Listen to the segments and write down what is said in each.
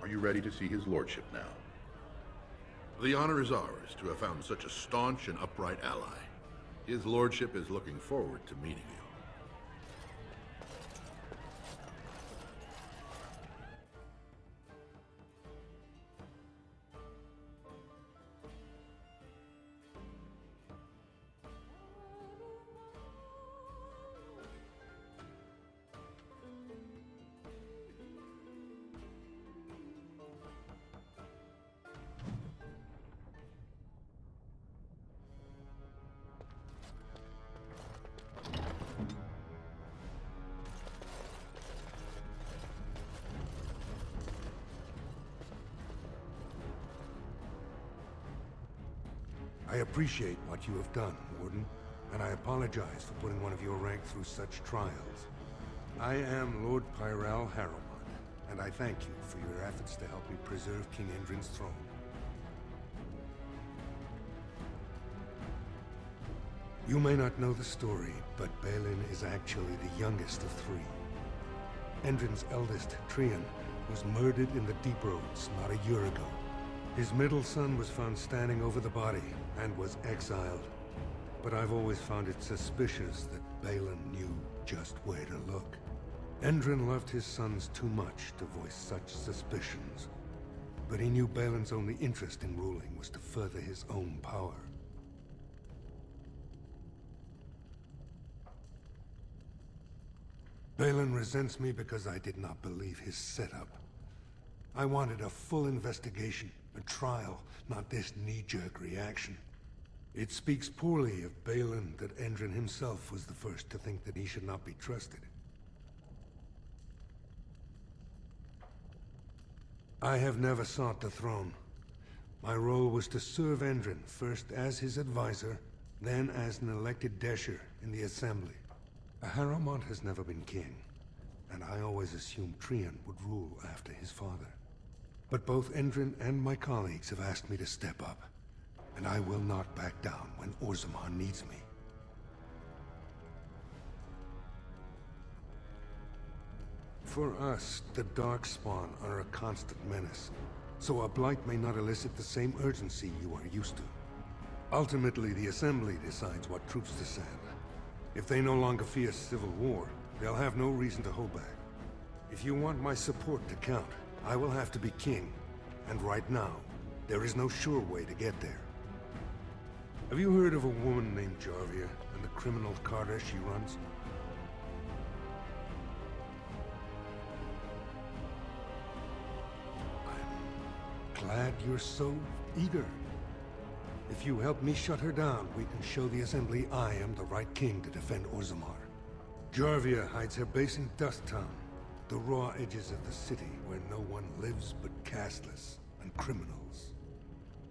Are you ready to see his lordship now? The honor is ours to have found such a staunch and upright ally. His lordship is looking forward to meeting you. I appreciate what you have done, Warden, and I apologize for putting one of your rank through such trials. I am Lord Pyral Harrowmont, and I thank you for your efforts to help me preserve King Endrin's throne. You may not know the story, but Balin is actually the youngest of three. Endrin's eldest, Trian, was murdered in the Deep Roads not a year ago. His middle son was found standing over the body and was exiled. But I've always found it suspicious that Balin knew just where to look. Endrin loved his sons too much to voice such suspicions. But he knew Balin's only interest in ruling was to further his own power. Balin resents me because I did not believe his setup. I wanted a full investigation, a trial, not this knee-jerk reaction. It speaks poorly of Balin that Endrin himself was the first to think that he should not be trusted. I have never sought the throne. My role was to serve Endrin, first as his advisor, then as an elected Desher in the Assembly. Harrowmont has never been king, and I always assumed Trian would rule after his father. But both Endrin and my colleagues have asked me to step up, and I will not back down when Orzammar needs me. For us, the Darkspawn are a constant menace, so a blight may not elicit the same urgency you are used to. Ultimately, the Assembly decides what troops to send. If they no longer fear civil war, they'll have no reason to hold back. If you want my support to count, I will have to be king, and right now, there is no sure way to get there. Have you heard of a woman named Jarvia and the criminal carter she runs? I'm glad you're so eager. If you help me shut her down, we can show the Assembly I am the right king to defend Orzammar. Jarvia hides her base in Dust Town, the raw edges of the city where no one lives but casteless and criminals.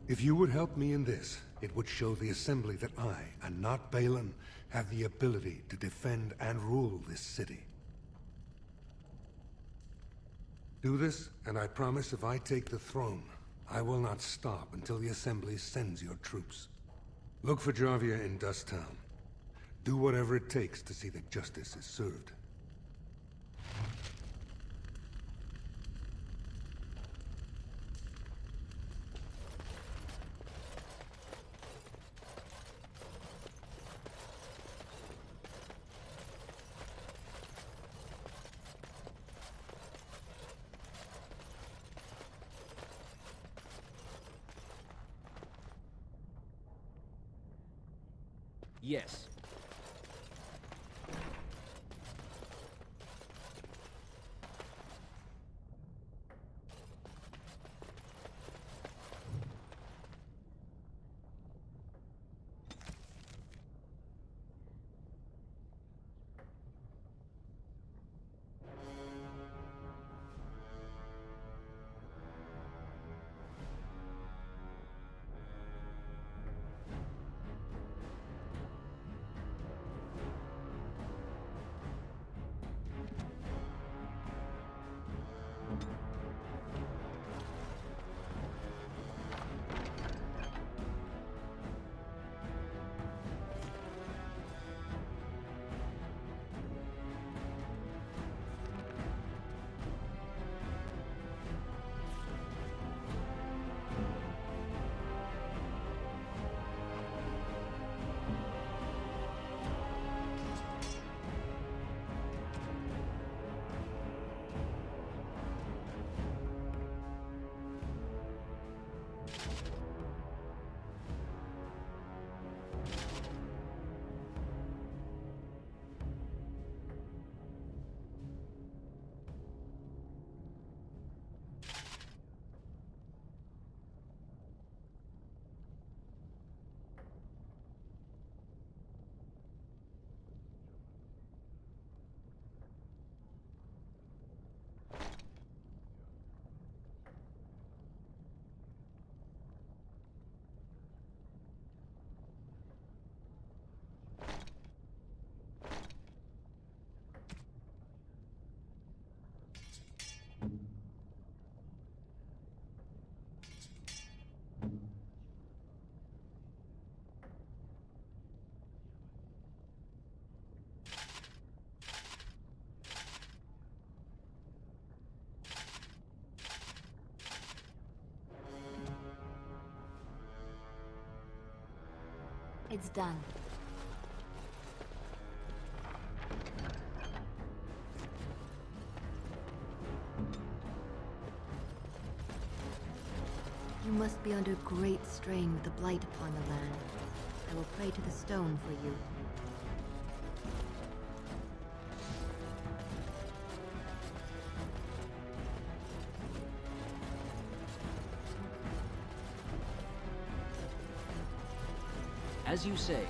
If you would help me in this, it would show the Assembly that I, and not Balin, have the ability to defend and rule this city. Do this, and I promise if I take the throne, I will not stop until the Assembly sends your troops. Look for Jarvia in Dust Town. Do whatever it takes to see that justice is served. Yes. It's done. You must be under great strain with the blight upon the land. I will pray to the stone for you. As you say.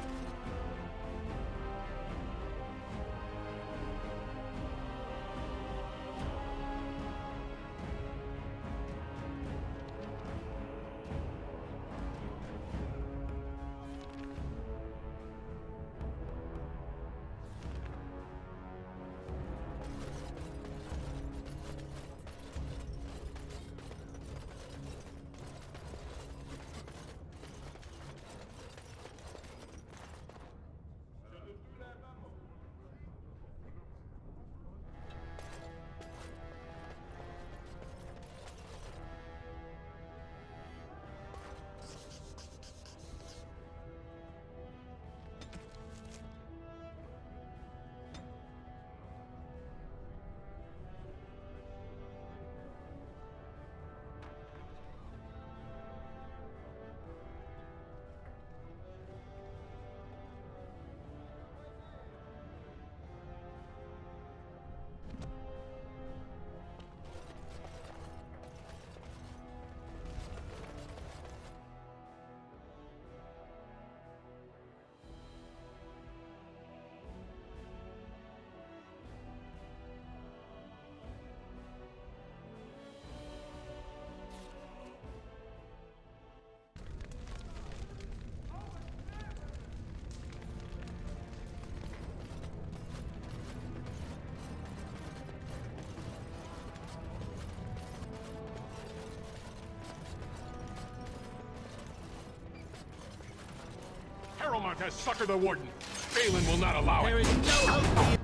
Paramount has suckered the Warden. Balin will not allow it. There is no hope for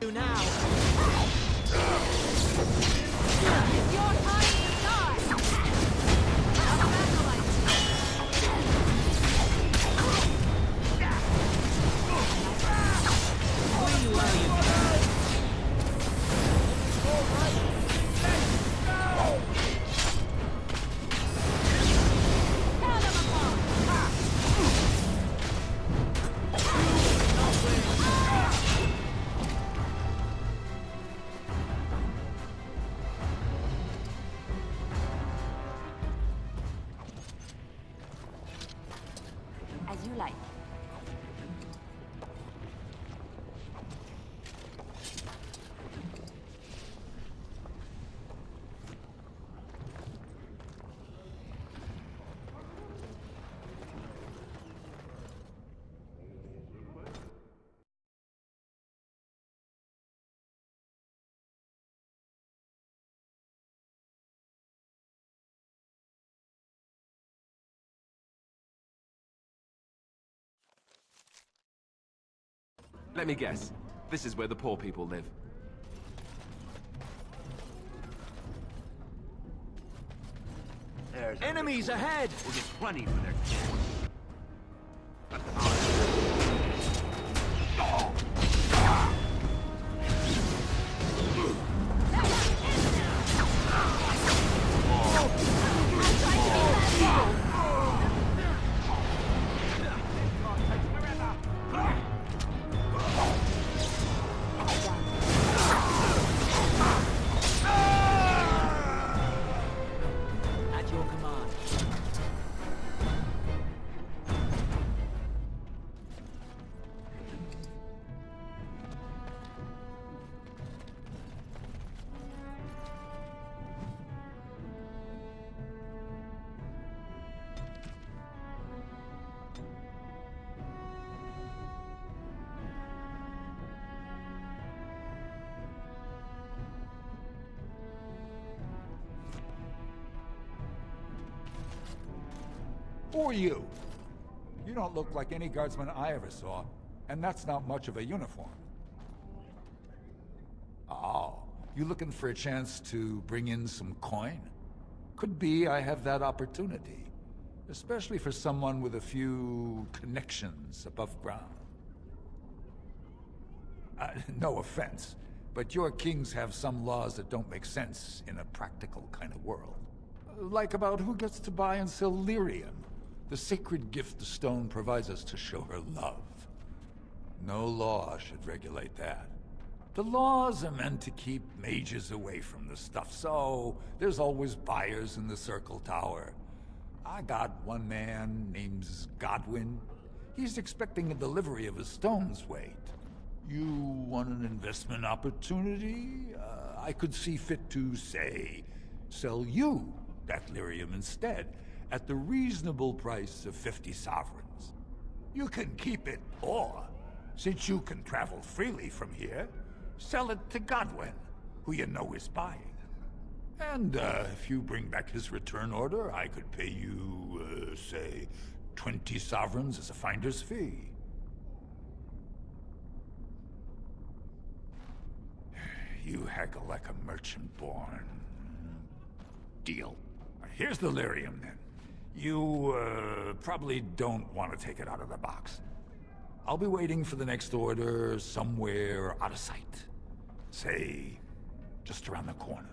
you. Now. It's your time to die! I'll vandalize We lay you down. as you like. Let me guess. This is where the poor people live. There's enemies ahead! We'll get plenty for their kids. At your command. Who are you? You don't look like any guardsman I ever saw, and that's not much of a uniform. Oh, You looking for a chance to bring in some coin? Could be I have that opportunity. Especially for someone with a few connections above ground. No offense, but your kings have some laws that don't make sense in a practical kind of world. Like about who gets to buy and sell lyrium, the sacred gift the stone provides us to show her love. No law should regulate that. The laws are meant to keep mages away from the stuff, so there's always buyers in the Circle Tower. I got one man named Godwin. He's expecting a delivery of his stone's weight. You want an investment opportunity? I could see fit to, say, sell you that lyrium instead, at the reasonable price of 50 sovereigns. You can keep it, or, since you can travel freely from here, sell it to Godwin, who you know is buying. And if you bring back his return order, I could pay you, say, 20 sovereigns as a finder's fee. You haggle like a merchant born. Deal. Here's the lyrium, then. You, probably don't want to take it out of the box. I'll be waiting for the next order somewhere out of sight. Say, just around the corner.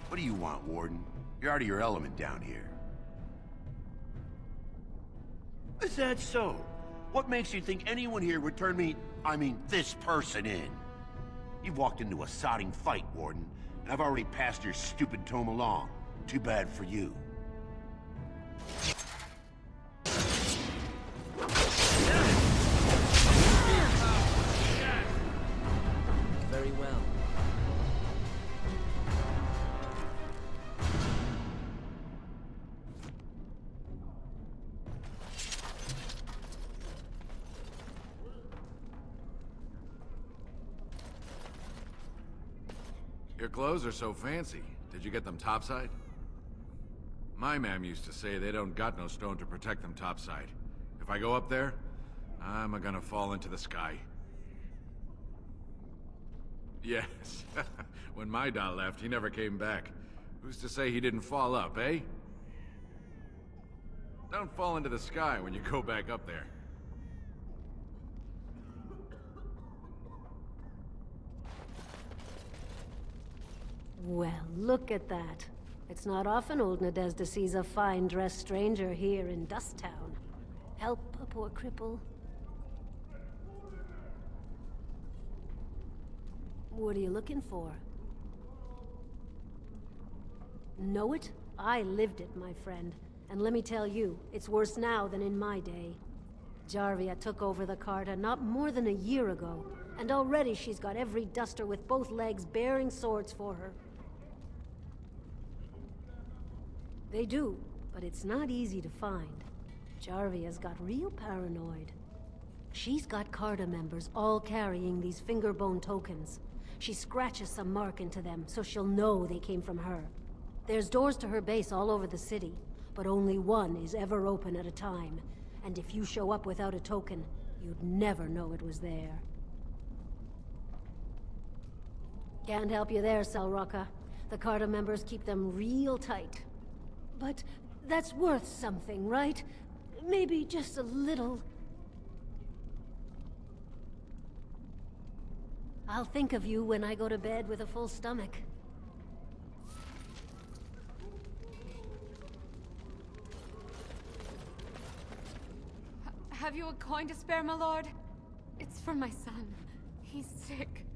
What do you want, Warden? You're out of your element down here. Is that so? What makes you think anyone here would turn me, this person in? You've walked into a sodding fight, Warden, and I've already passed your stupid tome along. Too bad for you. Very well. Your clothes are so fancy. Did you get them topside? My ma'am used to say they don't got no stone to protect them topside. If I go up there, I'm gonna fall into the sky. Yes. When my dad left, he never came back. Who's to say he didn't fall up, eh? Don't fall into the sky when you go back up there. Well, look at that. It's not often old Nadezhda sees a fine-dressed stranger here in Dust Town. Help a poor cripple. What are you looking for? Know it? I lived it, my friend. And let me tell you, it's worse now than in my day. Jarvia took over the Carta not more than a year ago, and already she's got every duster with both legs bearing swords for her. They do, but it's not easy to find. Jarvia's got real paranoid. She's got Carta members all carrying these fingerbone tokens. She scratches some mark into them, so she'll know they came from her. There's doors to her base all over the city, but only one is ever open at a time. And if you show up without a token, you'd never know it was there. Can't help you there, Selrocka. The Carta members keep them real tight. But that's worth something, right? Maybe just a little. I'll think of you when I go to bed with a full stomach. Have you a coin to spare, my lord? It's for my son. He's sick.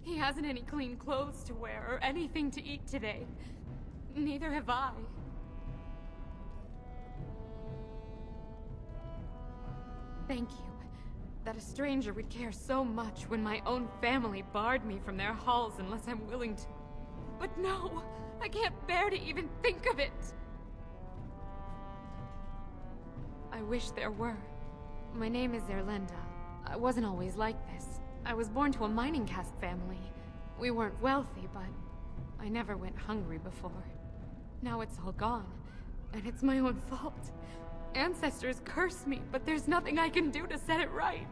He hasn't any clean clothes to wear or anything to eat today. Neither have I. Thank you. That a stranger would care so much when my own family barred me from their halls unless I'm willing to. But no! I can't bear to even think of it! I wish there were. My name is Erlenda. I wasn't always like this. I was born to a mining caste family. We weren't wealthy, but I never went hungry before. Now it's all gone, and it's my own fault. Ancestors curse me, but there's nothing I can do to set it right.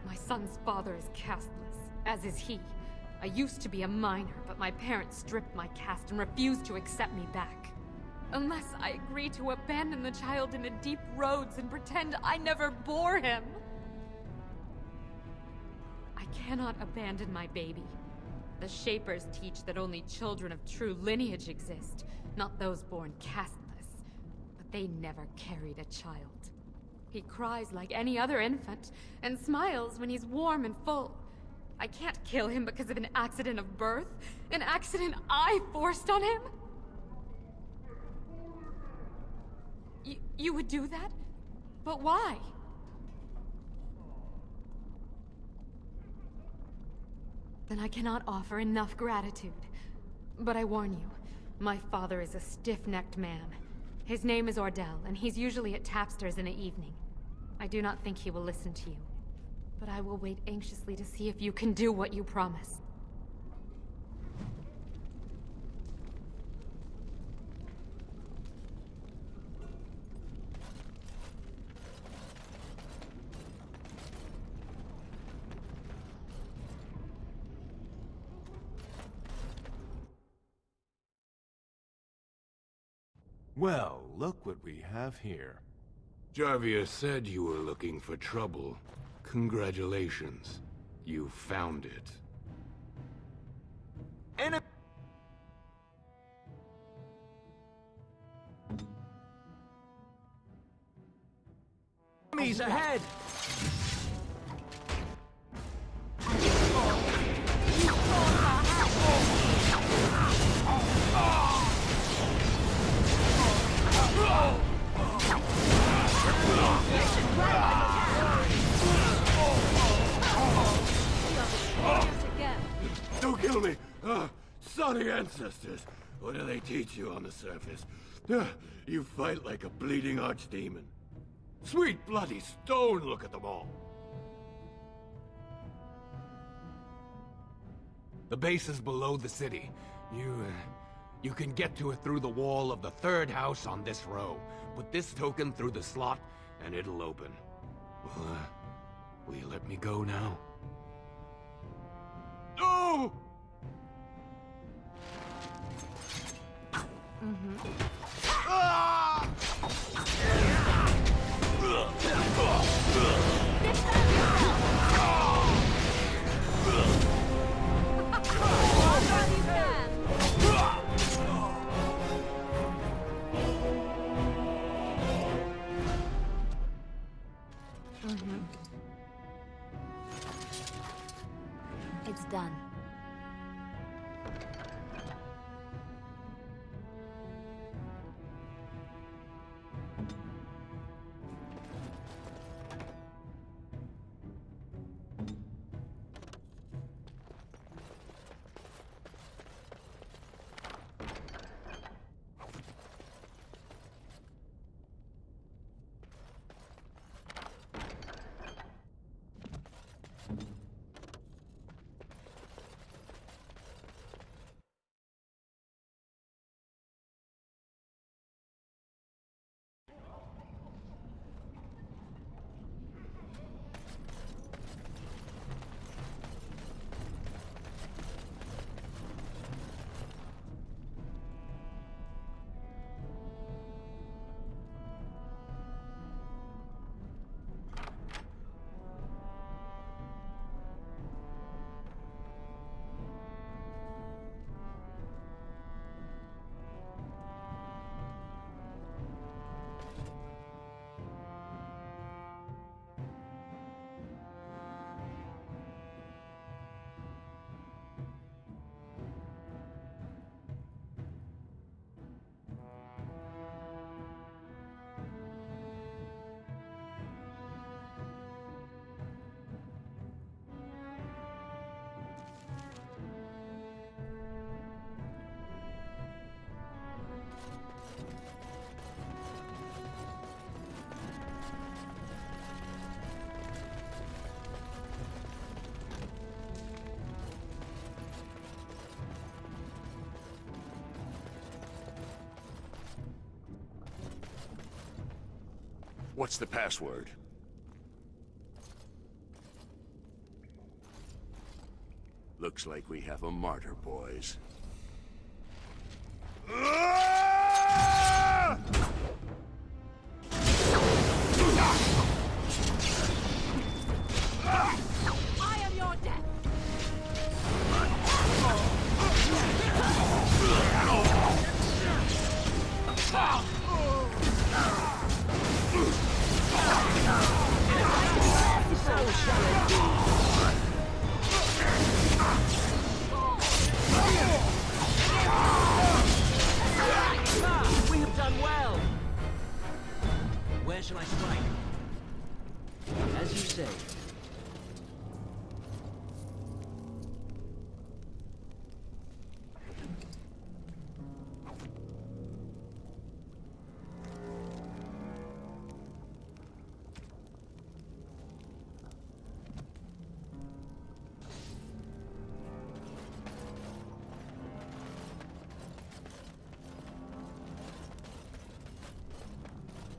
My son's father is casteless, as is he. I used to be a miner, but my parents stripped my caste and refused to accept me back. Unless I agree to abandon the child in the deep roads and pretend I never bore him. I cannot abandon my baby. The Shapers teach that only children of true lineage exist, not those born casteless. But they never carried a child. He cries like any other infant, and smiles when he's warm and full. I can't kill him because of an accident of birth, an accident I forced on him. You would do that? But why? Then I cannot offer enough gratitude. But I warn you, my father is a stiff-necked man. His name is Ordell, and he's usually at Tapster's in the evening. I do not think he will listen to you. But I will wait anxiously to see if you can do what you promise. Well, look what we have here. Jarvia said you were looking for trouble. Congratulations. You found it. Enemies ahead! Don't kill me! Sorry ancestors. What do they teach you on the surface? You fight like a bleeding archdemon. Sweet bloody stone, look at them all. The base is below the city. You can get to it through the wall of the third house on this row. Put this token through the slot, and it'll open. Well, will you let me go now? No! Ah! It's done. What's the password? Looks like we have a martyr, boys. I am your death! So shall it be. We have done well. Where shall I strike? As you say.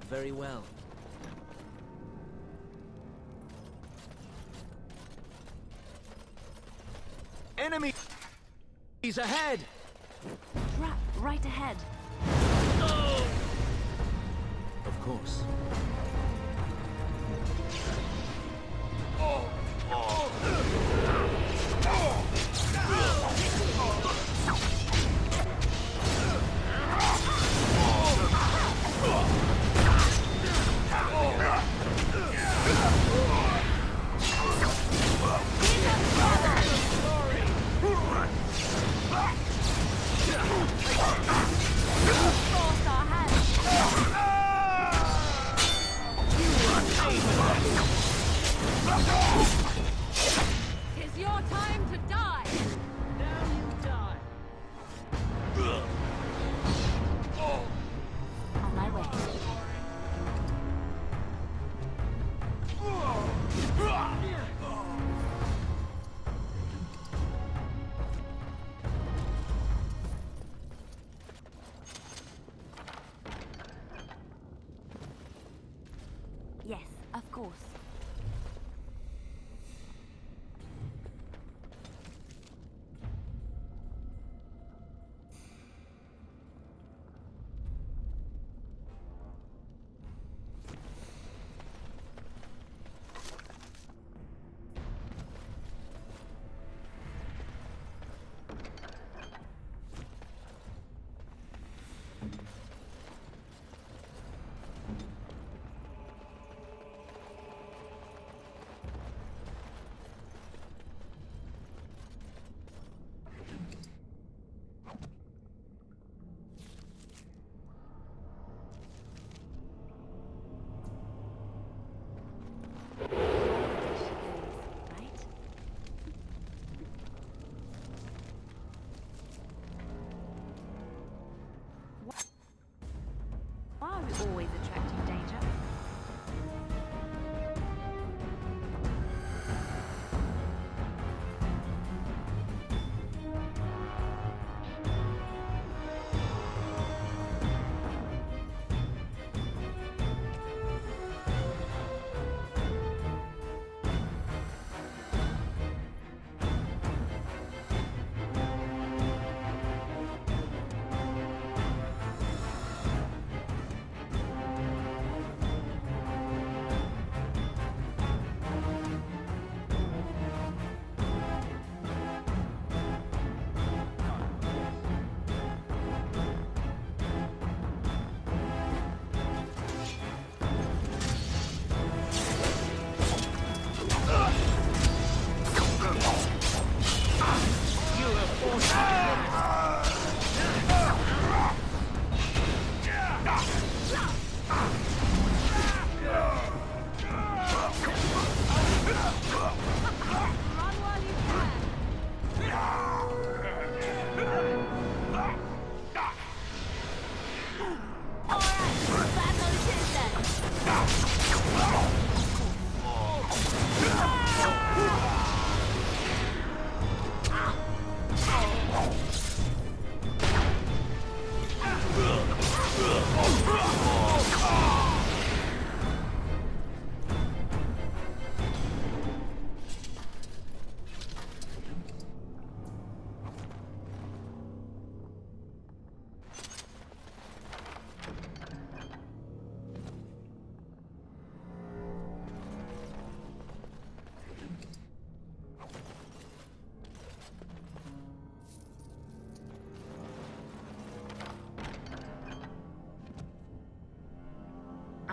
Very well. Enemies ahead! Trap right ahead. Of course. It's your time to die! Now you die. On my way. Yes, of course.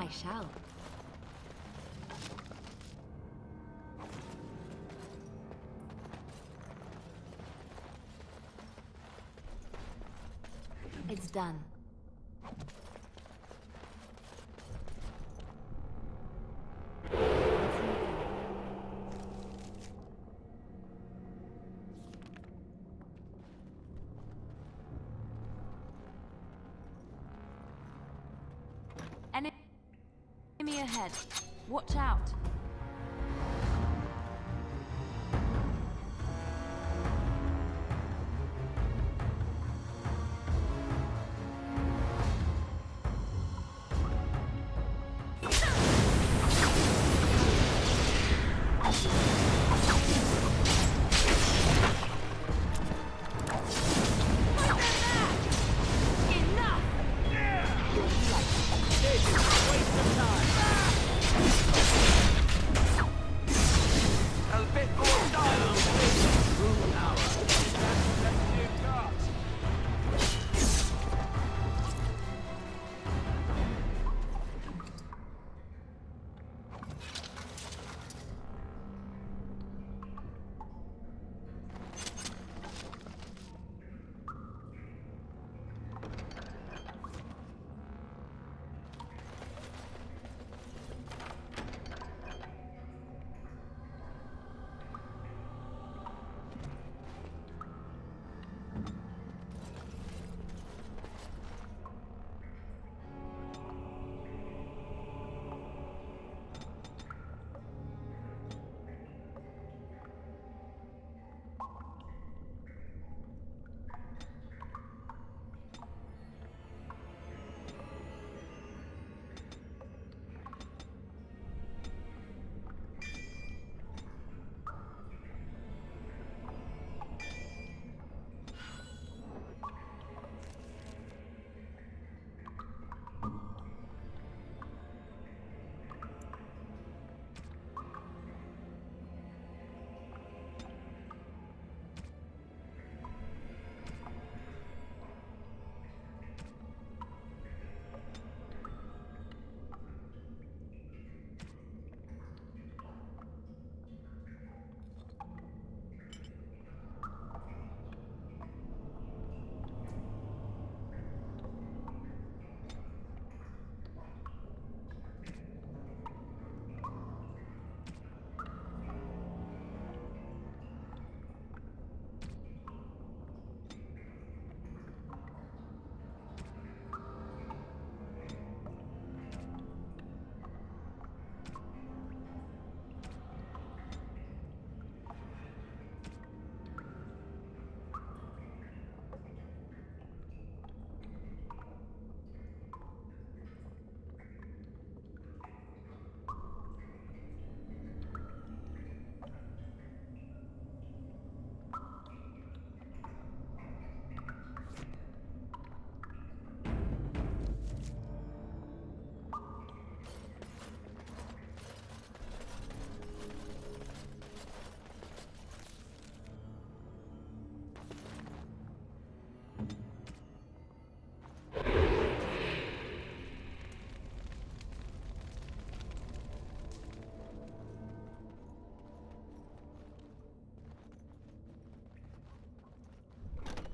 I shall. It's done. Enemy ahead. Watch out.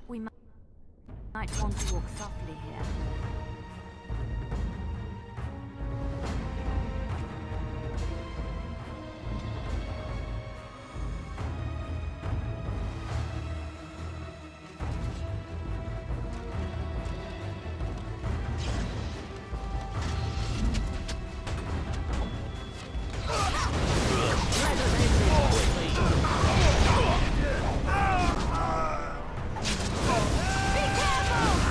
We might want to walk softly here. Be careful!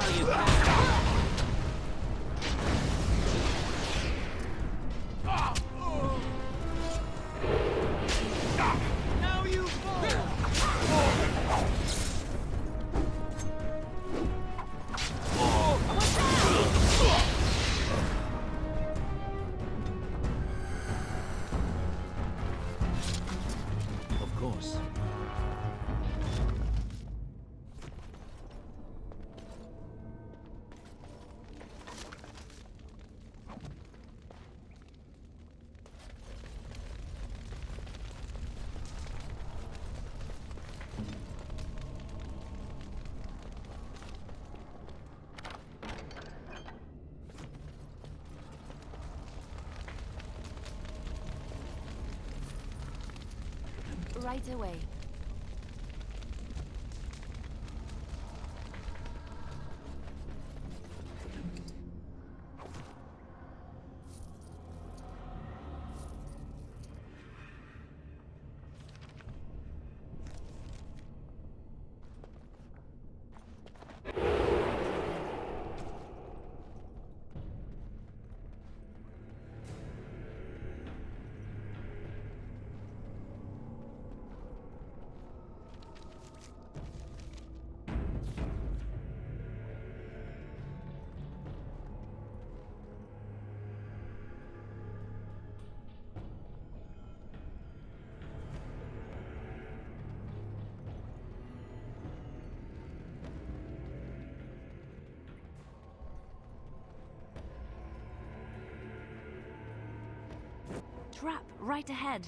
while you can. Now you Of course. Right away. Trap right ahead.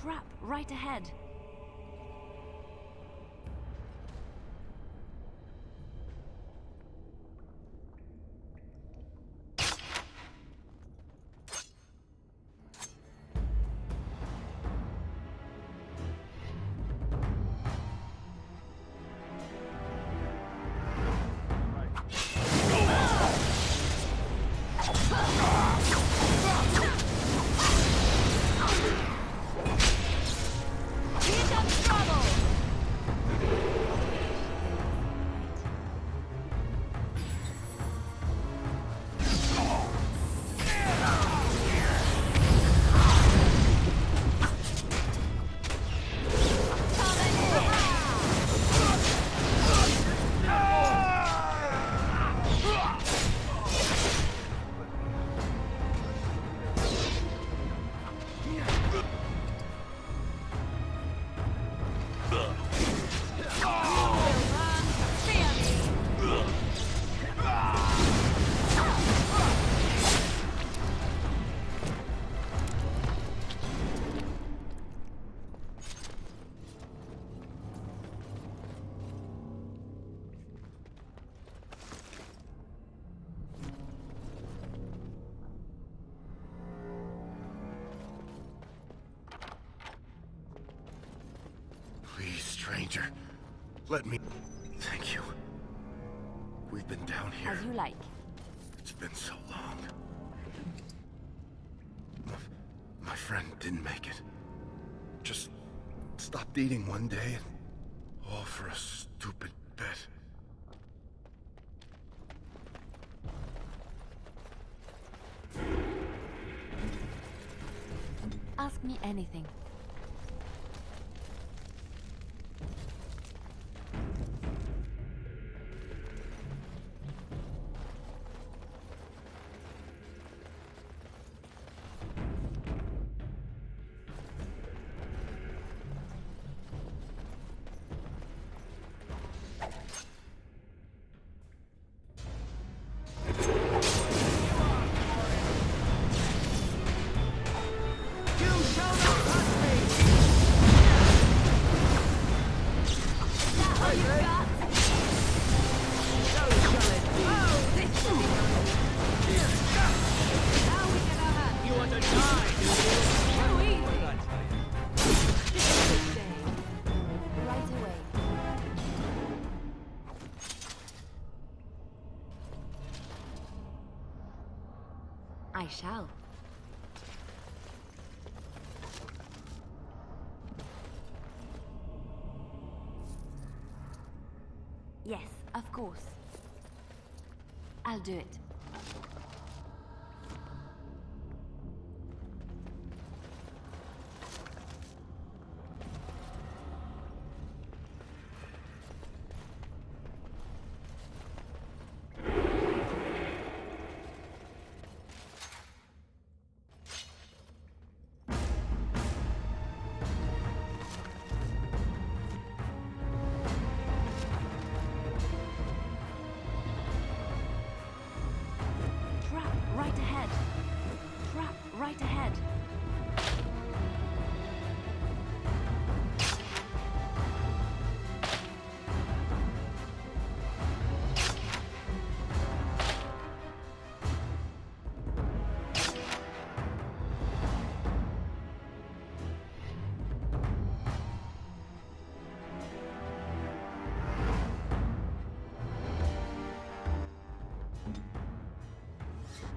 Trap right ahead. Please, stranger. Let me... Thank you. We've been down here. As you like. It's been so long. My friend didn't make it. Just stopped eating one day and all for a stupid bet. Ask me anything. You shall not touch me! I shall. Yes, of course. I'll do it. Right ahead. Trap right ahead.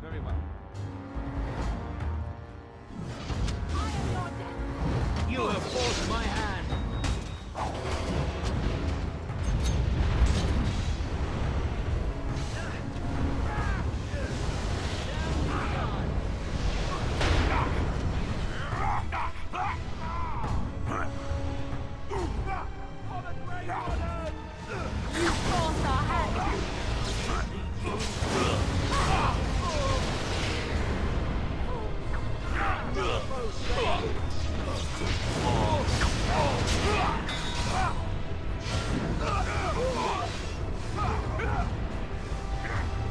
Very well. You have forced my hand. You forced our hand.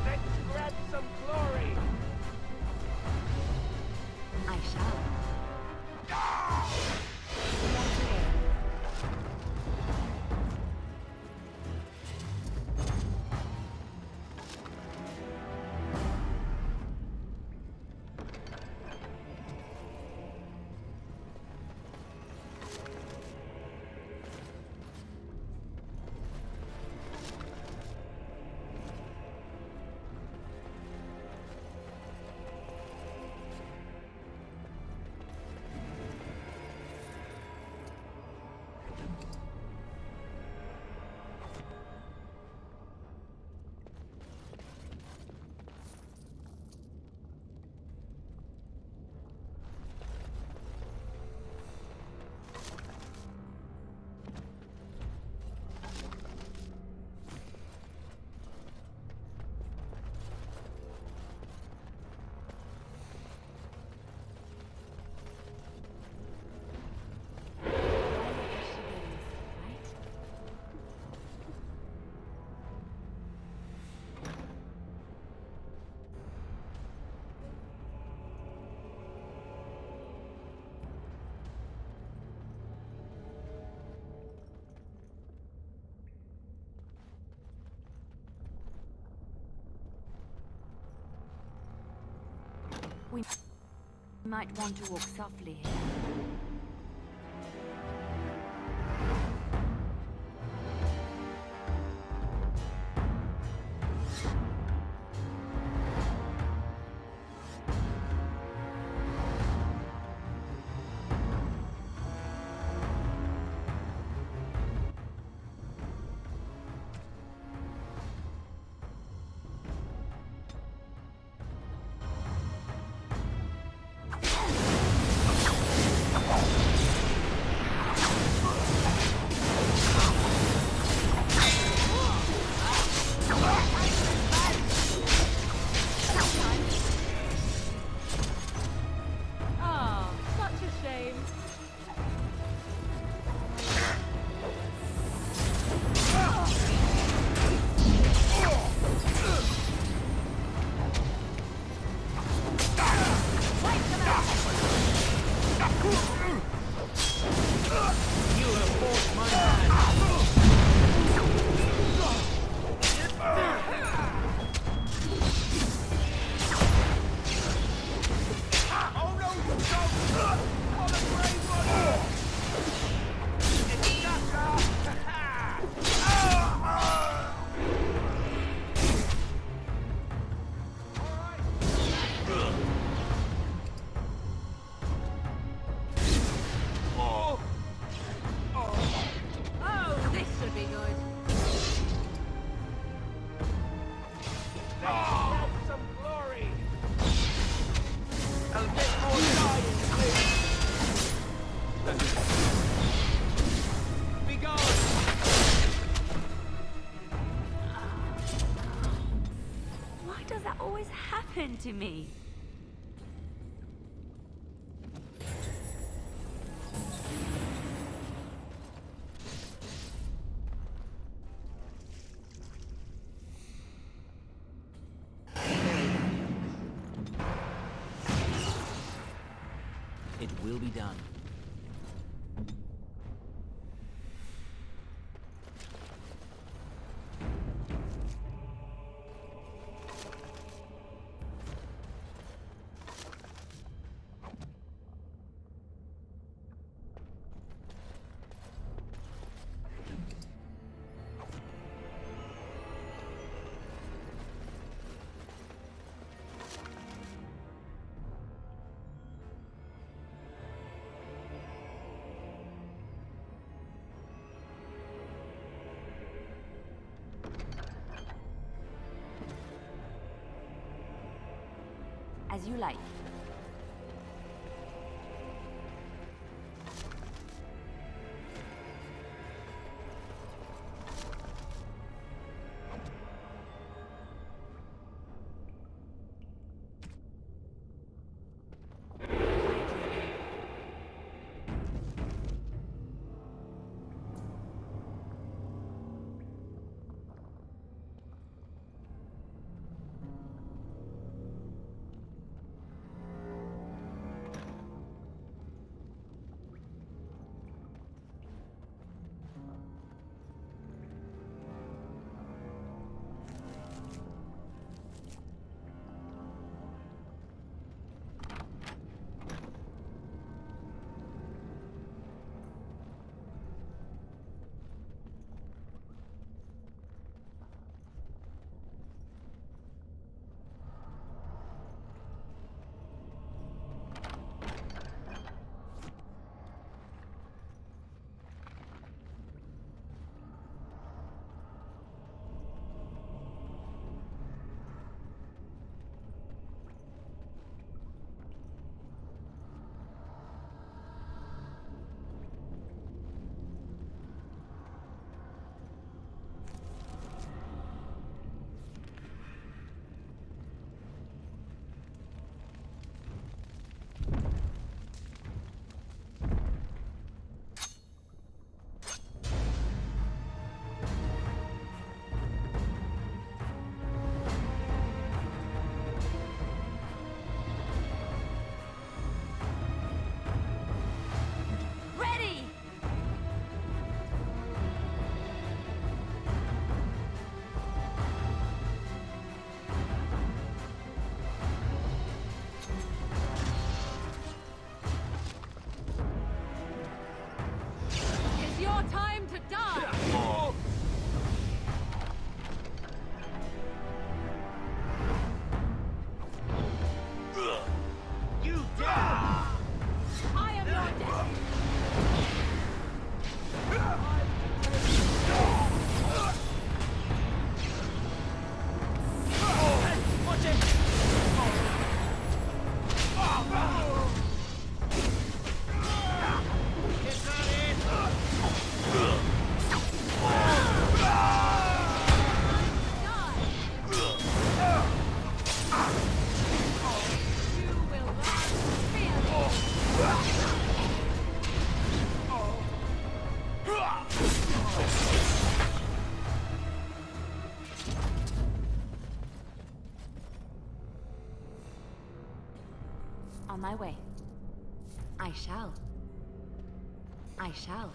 Let's grab some glory. I shall. We might want to walk softly here. Listen to me. It will be done. As you like. On my way. I shall. I shall.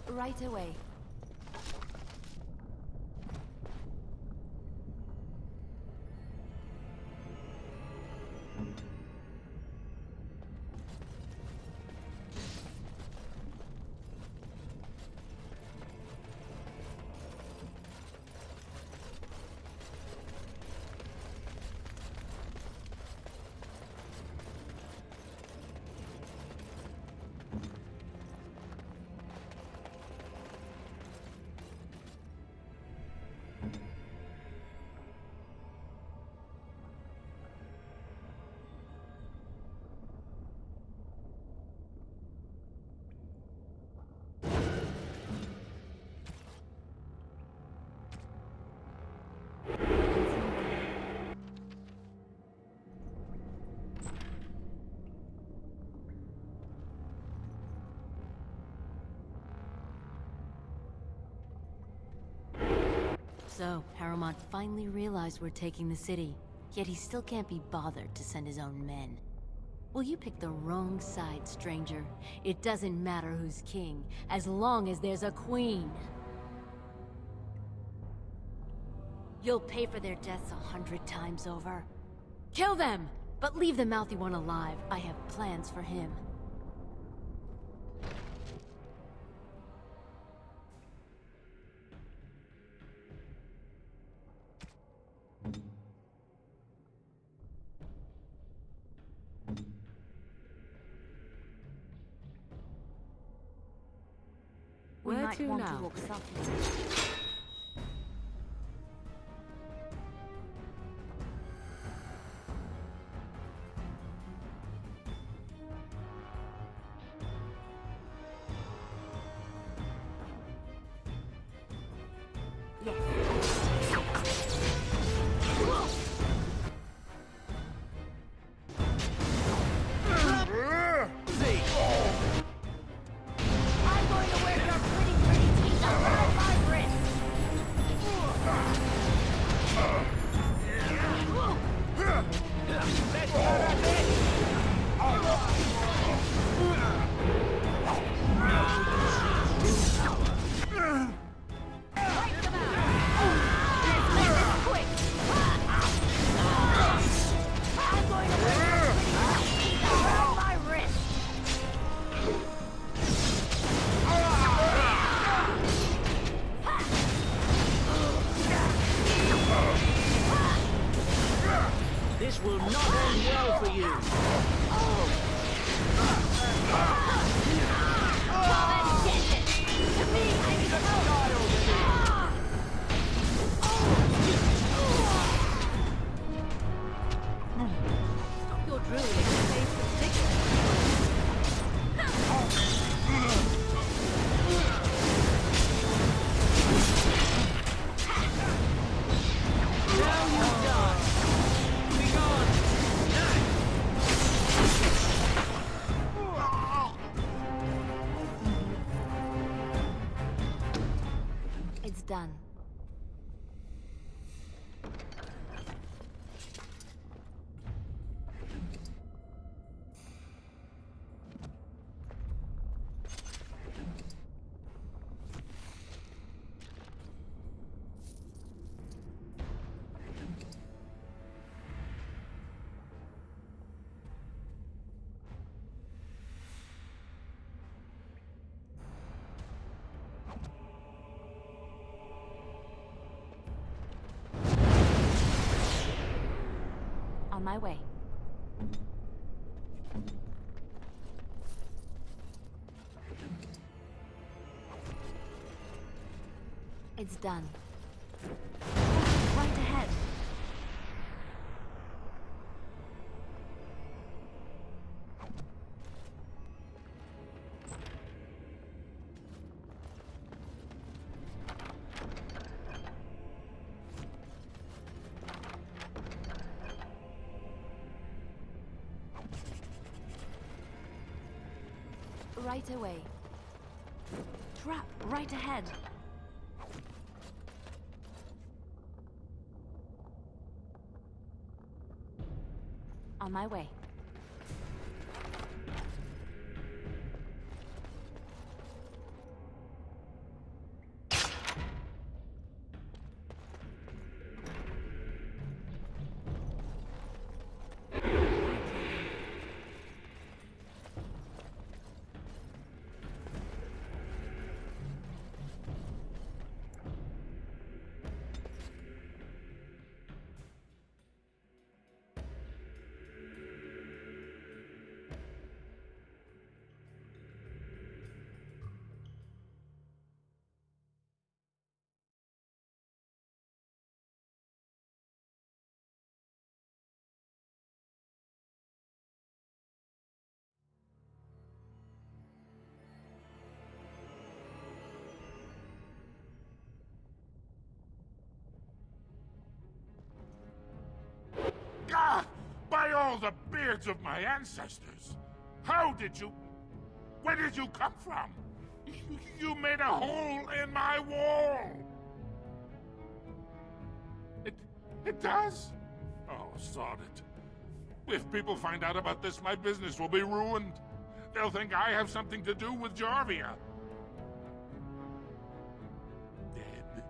Right away. So, Harrowmont finally realized we're taking the city, yet he still can't be bothered to send his own men. Well, you picked the wrong side, stranger. It doesn't matter who's king, as long as there's a queen. You'll pay for their deaths 100 times over. Kill them! But leave the mouthy one alive. I have plans for him. We Where might to want now? to walk softly. I'm going to wear your pretty teeth around my wrist! I'm going to wear your pretty teeth around my wrist! This will not end well for you. Stop your drooling and face the stick. Now you die. Be gone. It's done. On my way. It's done. Right ahead. Right away. Trap right ahead. On my way. Ah! By all the beards of my ancestors! How did you... Where did you come from? You made a hole in my wall! It does? Oh, sod it. If people find out about this, my business will be ruined. They'll think I have something to do with Jarvia. Dead?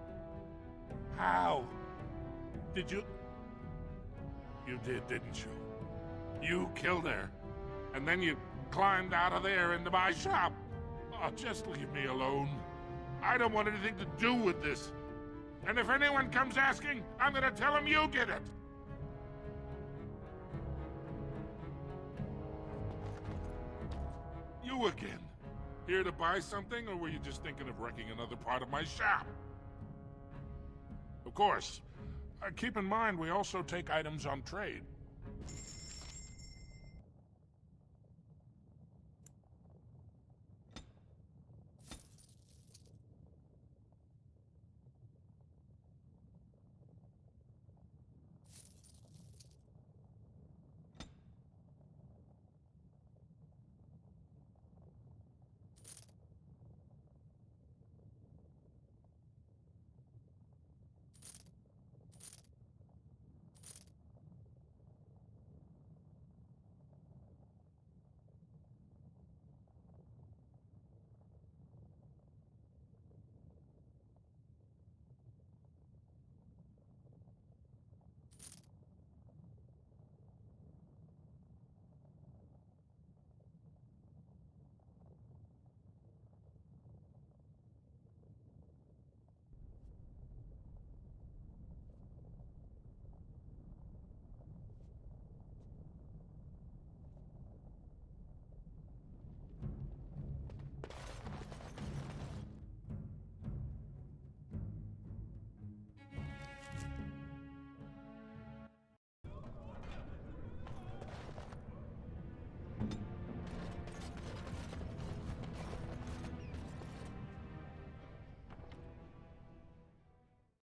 How? Did you... You did, didn't you? You killed her. And then you climbed out of there into my shop. Oh, just leave me alone. I don't want anything to do with this. And if anyone comes asking, I'm gonna tell them you did it. You again. Here to buy something, or were you just thinking of wrecking another part of my shop? Of course. Keep in mind, we also take items on trade.